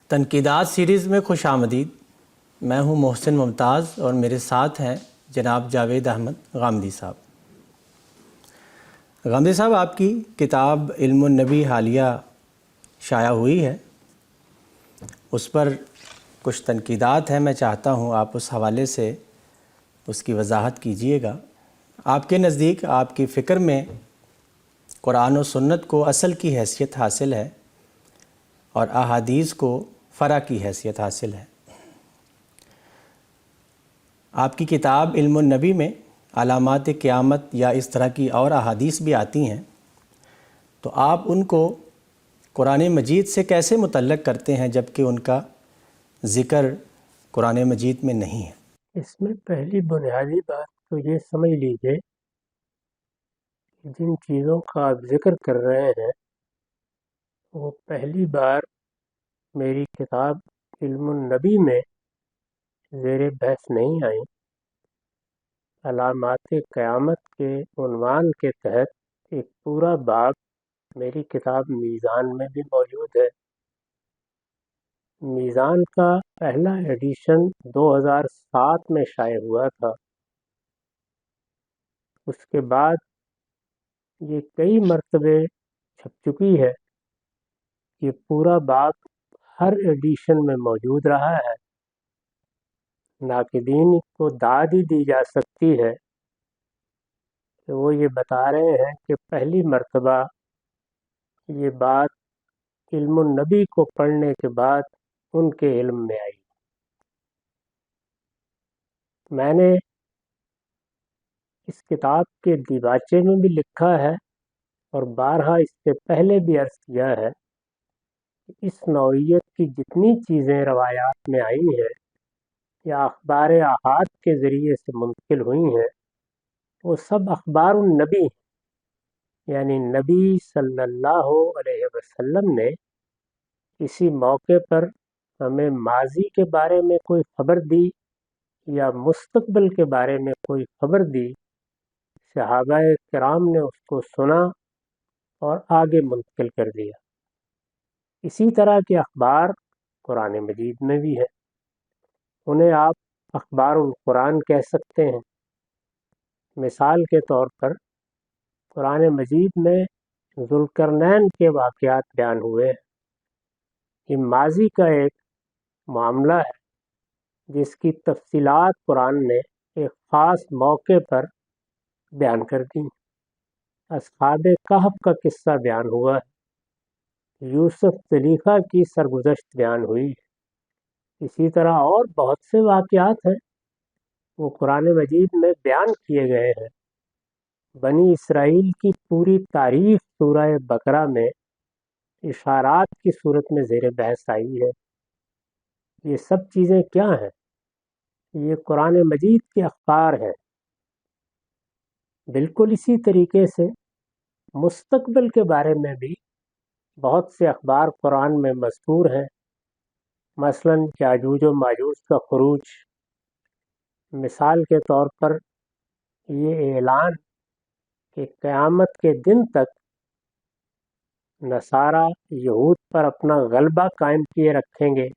تنقیدات series میں خوش آمدید۔ میں ہوں محسن ممتاز اور میرے ساتھ ہیں جناب جاوید احمد غامدی صاحب۔ غامدی صاحب، آپ کی کتاب علم النبی حالیہ شائع ہوئی ہے، اس پر کچھ تنقیدات ہیں، میں چاہتا ہوں آپ اس حوالے سے اس کی وضاحت کیجئے گا۔ آپ کے نزدیک، آپ کی فکر میں قرآن و سنت کو اصل کی حیثیت حاصل ہے اور احادیث کو فرع کی حیثیت حاصل ہے۔ آپ کی کتاب علم النبی میں علامات قیامت یا اس طرح کی اور احادیث بھی آتی ہیں، تو آپ ان کو قرآن مجید سے کیسے متعلق کرتے ہیں جبکہ ان کا ذکر قرآن مجید میں نہیں ہے؟ اس میں پہلی بنیادی بات تو یہ سمجھ لیجئے کہ جن چیزوں کا آپ ذکر کر رہے ہیں وہ پہلی بار میری کتاب علم النبی میں زیر بحث نہیں آئیں۔ علامات قیامت کے عنوان کے تحت ایک پورا باب میری کتاب میزان میں بھی موجود ہے۔ میزان کا پہلا ایڈیشن 2007 میں شائع ہوا تھا۔ اس کے بعد یہ کئی مرتبے چھپ چکی ہے۔ یہ پورا باب ہر ایڈیشن میں موجود رہا ہے۔ ناقدین کو داد ہی دی جا سکتی ہے کہ وہ یہ بتا رہے ہیں کہ پہلی مرتبہ یہ بات علم النبی کو پڑھنے کے بعد ان کے علم میں آئی۔ میں نے اس کتاب کے دیباچے میں بھی لکھا ہے اور بارہا اس سے پہلے بھی عرض کیا ہے کہ اس نوعیت کی جتنی چیزیں روایات میں آئی ہیں یا اخبار احاد کے ذریعے سے منتقل ہوئی ہیں وہ سب اخبار النبی ہیں، یعنی نبی صلی اللہ علیہ وسلم نے کسی موقع پر ہمیں ماضی کے بارے میں کوئی خبر دی یا مستقبل کے بارے میں کوئی خبر دی، صحابہ کرام نے اس کو سنا اور آگے منتقل کر دیا۔ اسی طرح کے اخبار قرآن مجید میں بھی ہیں، انہیں آپ اخبار القرآن کہہ سکتے ہیں۔ مثال کے طور پر قرآن مجید میں ذوالقرنین کے واقعات بیان ہوئے ہیں۔ یہ ماضی کا ایک معاملہ ہے جس کی تفصیلات قرآن نے ایک خاص موقع پر بیان کر دی۔ اصحاب کہف کا قصہ بیان ہوا ہے، یوسف زلیخا کی سرگزشت بیان ہوئی ہے۔ اسی طرح اور بہت سے واقعات ہیں وہ قرآن مجید میں بیان کیے گئے ہیں۔ بنی اسرائیل کی پوری تاریخ سورہ بقرہ میں اشارات کی صورت میں زیر بحث آئی ہے۔ یہ سب چیزیں کیا ہیں؟ یہ قرآن مجید کے اخبار ہیں۔ بالکل اسی طریقے سے مستقبل کے بارے میں بھی بہت سے اخبار قرآن میں مذکور ہیں، مثلا یاجوج و ماجوج کا خروج۔ مثال کے طور پر یہ اعلان کہ قیامت کے دن تک نصارہ یہود پر اپنا غلبہ قائم کیے رکھیں گے،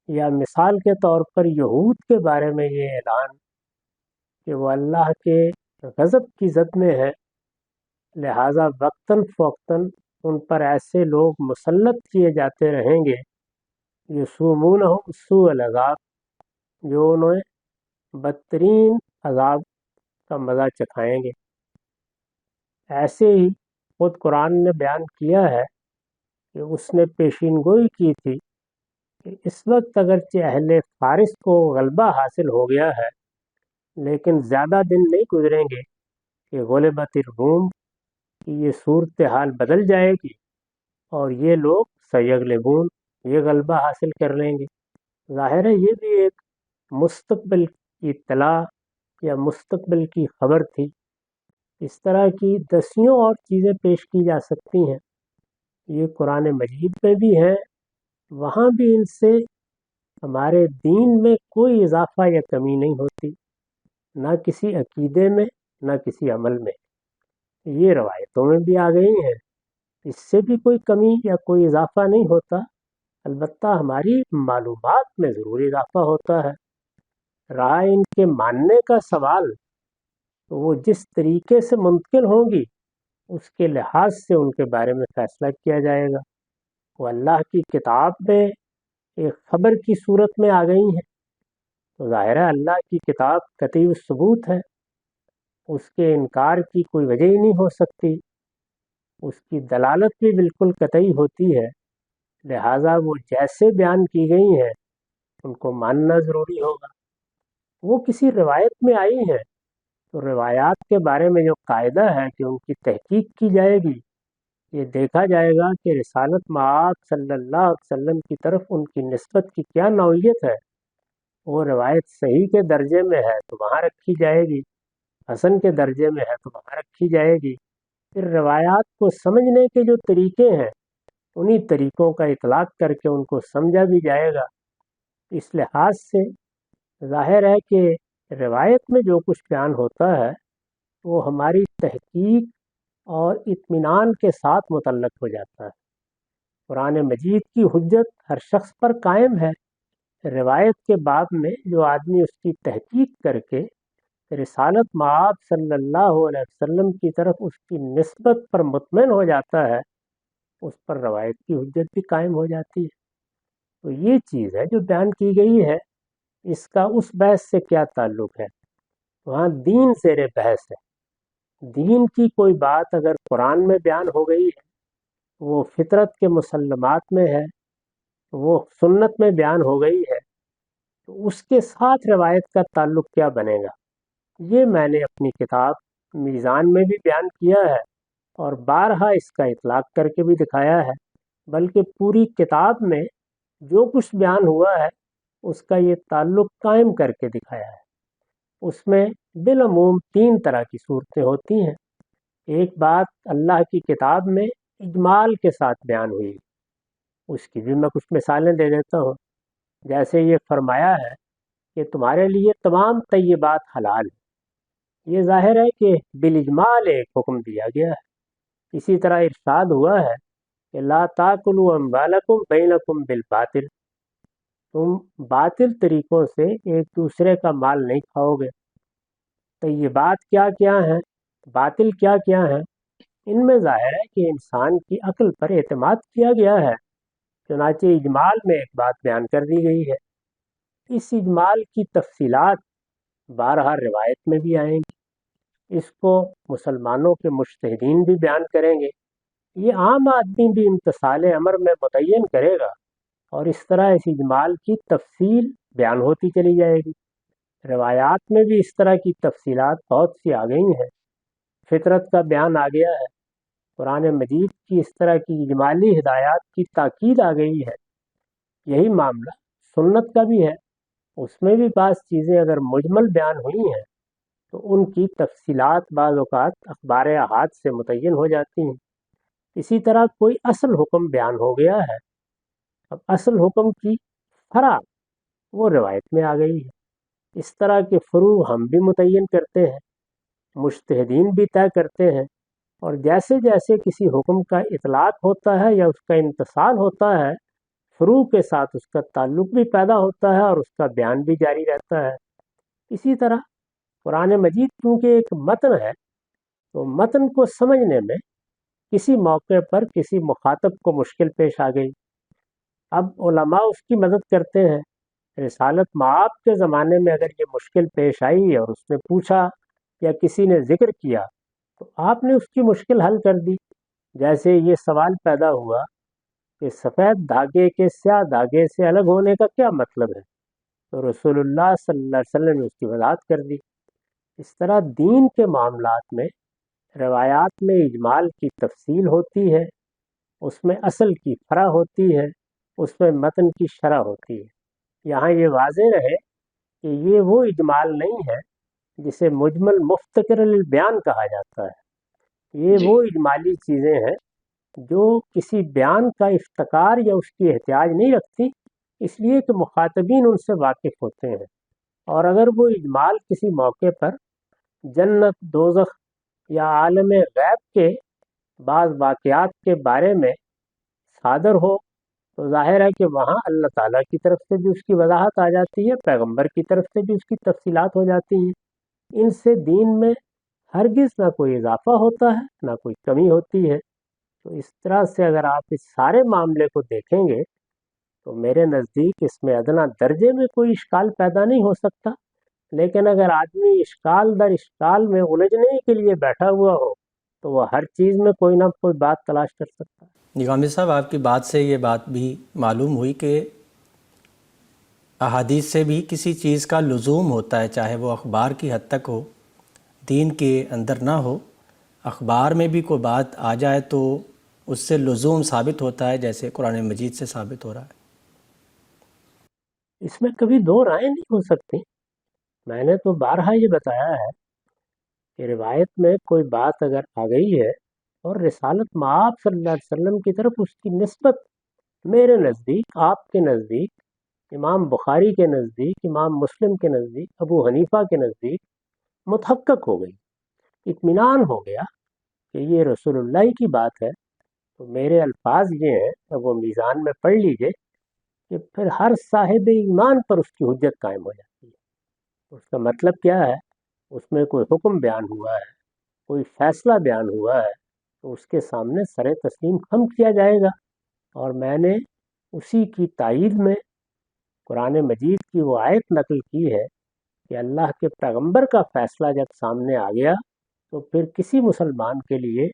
یا مثال کے طور پر یہود کے بارے میں یہ اعلان کہ وہ اللہ کے غضب کی زد میں ہے، لہٰذا وقتاً فوقتاً ان پر ایسے لوگ مسلط کیے جاتے رہیں گے یسومونہم سوء العذاب، جو انہیں بدترین عذاب کا مزہ چکھائیں گے۔ ایسے ہی خود قرآن نے بیان کیا ہے کہ اس نے پیشین گوئی کی تھی کہ اس وقت اگرچہ اہل فارس کو غلبہ حاصل ہو گیا ہے لیکن زیادہ دن نہیں گزریں گے کہ غلبت الروم کی یہ صورتحال بدل جائے گی اور یہ لوگ سیغلبون، یہ غلبہ حاصل کر لیں گے۔ ظاہر ہے یہ بھی ایک مستقبل کی اطلاع یا مستقبل کی خبر تھی۔ اس طرح کی دسیوں اور چیزیں پیش کی جا سکتی ہیں، یہ قرآن مجید میں بھی ہیں، وہاں بھی ان سے ہمارے دین میں کوئی اضافہ یا کمی نہیں ہوتی، نہ کسی عقیدے میں نہ کسی عمل میں۔ یہ روایتوں میں بھی آ گئی ہیں، اس سے بھی کوئی کمی یا کوئی اضافہ نہیں ہوتا، البتہ ہماری معلومات میں ضرور اضافہ ہوتا ہے۔ رہا ان کے ماننے کا سوال، تو وہ جس طریقے سے منتقل ہوں گی اس کے لحاظ سے ان کے بارے میں فیصلہ کیا جائے گا۔ وہ اللہ کی کتاب میں ایک خبر کی صورت میں آ گئی ہیں تو ظاہر ہے اللہ کی کتاب قطعی الثبوت ہے، اس کے انکار کی کوئی وجہ ہی نہیں ہو سکتی، اس کی دلالت بھی بالکل قطعی ہوتی ہے، لہٰذا وہ جیسے بیان کی گئی ہیں ان کو ماننا ضروری ہوگا۔ وہ کسی روایت میں آئی ہیں تو روایات کے بارے میں جو قاعدہ ہے کہ ان کی تحقیق کی جائے گی، یہ دیکھا جائے گا کہ رسالت مآب صلی اللہ علیہ وسلم کی طرف ان کی نسبت کی کیا نوعیت ہے۔ وہ روایت صحیح کے درجے میں ہے تو وہاں رکھی جائے گی، حسن کے درجے میں ہے تو وہاں رکھی جائے گی۔ پھر روایات کو سمجھنے کے جو طریقے ہیں انہی طریقوں کا اطلاق کر کے ان کو سمجھا بھی جائے گا۔ اس لحاظ سے ظاہر ہے کہ روایت میں جو کچھ بیان ہوتا ہے وہ ہماری تحقیق اور اطمینان کے ساتھ متعلق ہو جاتا ہے۔ قرآن مجید کی حجت ہر شخص پر قائم ہے۔ روایت کے باب میں جو آدمی اس کی تحقیق کر کے رسالت مآب صلی اللہ علیہ وسلم کی طرف اس کی نسبت پر مطمئن ہو جاتا ہے، اس پر روایت کی حجت بھی قائم ہو جاتی ہے۔ تو یہ چیز ہے جو بیان کی گئی ہے، اس کا اس بحث سے کیا تعلق ہے؟ وہاں دین زیر بحث ہے۔ دین کی کوئی بات اگر قرآن میں بیان ہو گئی ہے، وہ فطرت کے مسلمات میں ہے، وہ سنت میں بیان ہو گئی ہے، تو اس کے ساتھ روایت کا تعلق کیا بنے گا؟ یہ میں نے اپنی کتاب میزان میں بھی بیان کیا ہے اور بارہا اس کا اطلاق کر کے بھی دکھایا ہے، بلکہ پوری کتاب میں جو کچھ بیان ہوا ہے اس کا یہ تعلق قائم کر کے دکھایا ہے۔ اس میں بالعموم 3 طرح کی صورتیں ہوتی ہیں۔ ایک بات اللہ کی کتاب میں اجمال کے ساتھ بیان ہوئی، اس کی بھی میں کچھ مثالیں دے دیتا ہوں۔ جیسے یہ فرمایا ہے کہ تمہارے لیے تمام طیبات حلال ہیں، یہ ظاہر ہے کہ بالاجمال ایک حکم دیا گیا ہے۔ اسی طرح ارشاد ہوا ہے کہ لا تاکلوا اموالکم بینکم بالباطل، تم باطل طریقوں سے ایک دوسرے کا مال نہیں کھاؤ گے۔ طیبات کیا کیا ہیں، باطل کیا کیا ہیں، ان میں ظاہر ہے کہ انسان کی عقل پر اعتماد کیا گیا ہے، چنانچہ اجمال میں ایک بات بیان کر دی گئی ہے۔ اس اجمال کی تفصیلات بارہا روایت میں بھی آئیں گی، اس کو مسلمانوں کے مجتہدین بھی بیان کریں گے، یہ عام آدمی بھی امتثال امر میں متعین کرے گا، اور اس طرح اس اجمال کی تفصیل بیان ہوتی چلی جائے گی۔ روایات میں بھی اس طرح کی تفصیلات بہت سی آ گئی ہیں۔ فطرت کا بیان آ گیا ہے، قرآن مجید کی اس طرح کی اجمالی ہدایات کی تاکید آ گئی ہے۔ یہی معاملہ سنت کا بھی ہے، اس میں بھی بعض چیزیں اگر مجمل بیان ہوئی ہیں تو ان کی تفصیلات بعض اوقات اخبار احاد سے متعین ہو جاتی ہیں۔ اسی طرح کوئی اصل حکم بیان ہو گیا ہے، اب اصل حکم کی فرع وہ روایت میں آ گئی ہے۔ اس طرح کے فروع ہم بھی متعین کرتے ہیں، مجتہدین بھی طے کرتے ہیں، اور جیسے جیسے کسی حکم کا اطلاق ہوتا ہے یا اس کا انتصال ہوتا ہے، فروع کے ساتھ اس کا تعلق بھی پیدا ہوتا ہے اور اس کا بیان بھی جاری رہتا ہے۔ اسی طرح قرآن مجید کیونکہ ایک متن ہے تو متن کو سمجھنے میں کسی موقع پر کسی مخاطب کو مشکل پیش آ گئی، اب علماء اس کی مدد کرتے ہیں۔ رسالت مآب کے زمانے میں اگر یہ مشکل پیش آئی اور اس نے پوچھا یا کسی نے ذکر کیا تو آپ نے اس کی مشکل حل کر دی۔ جیسے یہ سوال پیدا ہوا کہ سفید دھاگے کے سیاہ دھاگے سے الگ ہونے کا کیا مطلب ہے، تو رسول اللہ صلی اللہ علیہ وسلم نے اس کی وضاحت کر دی۔ اس طرح دین کے معاملات میں روایات میں اجمال کی تفصیل ہوتی ہے، اس میں اصل کی فرع ہوتی ہے، اس میں متن کی شرح ہوتی ہے۔ یہاں یہ واضح رہے کہ یہ وہ اجمال نہیں ہے جسے مجمل مفتقر للبیان کہا جاتا ہے، یہ وہ اجمالی چیزیں ہیں جو کسی بیان کا افتقار یا اس کی احتیاج نہیں رکھتی، اس لیے کہ مخاطبین ان سے واقف ہوتے ہیں، اور اگر وہ اجمال کسی موقع پر جنت، دوزخ یا عالم غیب کے بعض واقعات کے بارے میں صادر ہو تو ظاہر ہے کہ وہاں اللہ تعالیٰ کی طرف سے بھی اس کی وضاحت آ جاتی ہے، پیغمبر کی طرف سے بھی اس کی تفصیلات ہو جاتی ہیں۔ ان سے دین میں ہرگز نہ کوئی اضافہ ہوتا ہے نہ کوئی کمی ہوتی ہے۔ تو اس طرح سے اگر آپ اس سارے معاملے کو دیکھیں گے تو میرے نزدیک اس میں ادنا درجے میں کوئی اشکال پیدا نہیں ہو سکتا، لیکن اگر آدمی اشکال در اشکال میں الجھنے کے لیے بیٹھا ہوا ہو تو وہ ہر چیز میں کوئی نہ کوئی بات تلاش کر سکتا ہے۔ جی غامدی صاحب، آپ کی بات سے یہ بات بھی معلوم ہوئی کہ احادیث سے بھی کسی چیز کا لزوم ہوتا ہے، چاہے وہ اخبار کی حد تک ہو، دین کے اندر نہ ہو۔ اخبار میں بھی کوئی بات آ جائے تو اس سے لزوم ثابت ہوتا ہے، جیسے قرآن مجید سے ثابت ہو رہا ہے۔ اس میں کبھی دو رائے نہیں ہو سکتی۔ میں نے تو بارہا یہ بتایا ہے کہ روایت میں کوئی بات اگر آ گئی ہے اور رسالت مآب صلی اللہ علیہ وسلم کی طرف اس کی نسبت میرے نزدیک، آپ کے نزدیک، امام بخاری کے نزدیک، امام مسلم کے نزدیک، ابو حنیفہ کے نزدیک متحقق ہو گئی، اطمینان ہو گیا کہ یہ رسول اللہ کی بات ہے، تو میرے الفاظ یہ ہیں، اب وہ میزان میں پڑھ لیجئے، کہ پھر ہر صاحب ایمان پر اس کی حجت قائم ہو جاتی ہے۔ اس کا مطلب کیا ہے؟ اس میں کوئی حکم بیان ہوا ہے، کوئی فیصلہ بیان ہوا ہے، تو اس کے سامنے سر تسلیم خم کیا جائے گا۔ اور میں نے اسی کی تائید میں قرآن مجید کی وہ آیت نقل کی ہے کہ اللہ کے پیغمبر کا فیصلہ جب سامنے آ گیا تو پھر کسی مسلمان کے لیے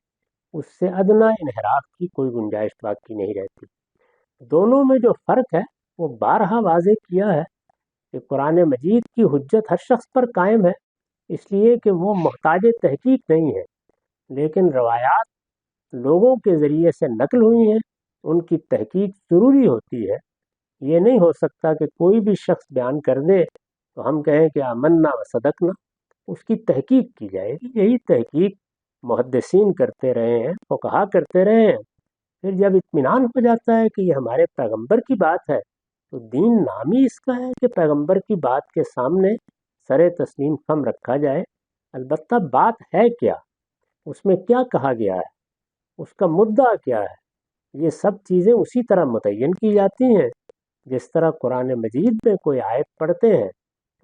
اس سے ادنا انحراف کی کوئی گنجائش باقی نہیں رہتی۔ دونوں میں جو فرق ہے وہ بارہا واضح کیا ہے کہ قرآن مجید کی حجت ہر شخص پر قائم ہے، اس لیے کہ وہ محتاج تحقیق نہیں ہے، لیکن روایات لوگوں کے ذریعے سے نقل ہوئی ہیں، ان کی تحقیق ضروری ہوتی ہے۔ یہ نہیں ہو سکتا کہ کوئی بھی شخص بیان کر دے تو ہم کہیں کہ آمنا و صدقنا، اس کی تحقیق کی جائے گی۔ یہی تحقیق محدثین کرتے رہے ہیں، فقہا کرتے رہے ہیں۔ پھر جب اطمینان ہو جاتا ہے کہ یہ ہمارے پیغمبر کی بات ہے تو دین نام ہی اس کا ہے کہ پیغمبر کی بات کے سامنے سر تسلیم خم رکھا جائے۔ البتہ بات ہے کیا، اس میں کیا کہا گیا ہے، اس کا مدعا کیا ہے، یہ سب چیزیں اسی طرح متعین کی جاتی ہیں جس طرح قرآن مجید میں کوئی آیت پڑھتے ہیں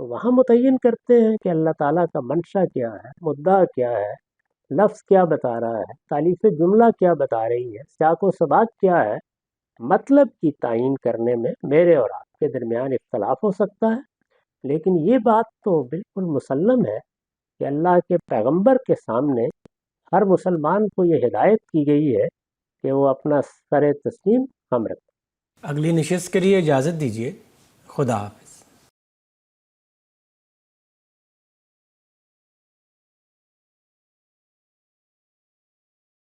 تو وہاں متعین کرتے ہیں کہ اللہ تعالیٰ کا منشا کیا ہے، مدعا کیا ہے، لفظ کیا بتا رہا ہے، تالیف جملہ کیا بتا رہی ہے، سیاق و سباق کیا ہے۔ مطلب کی تعین کرنے میں میرے اور آپ کے درمیان اختلاف ہو سکتا ہے، لیکن یہ بات تو بالکل مسلم ہے کہ اللہ کے پیغمبر کے سامنے ہر مسلمان کو یہ ہدایت کی گئی ہے کہ وہ اپنا سر تسلیم خم رکھے۔ اگلی نشست کے لیے اجازت دیجیے، خدا حافظ۔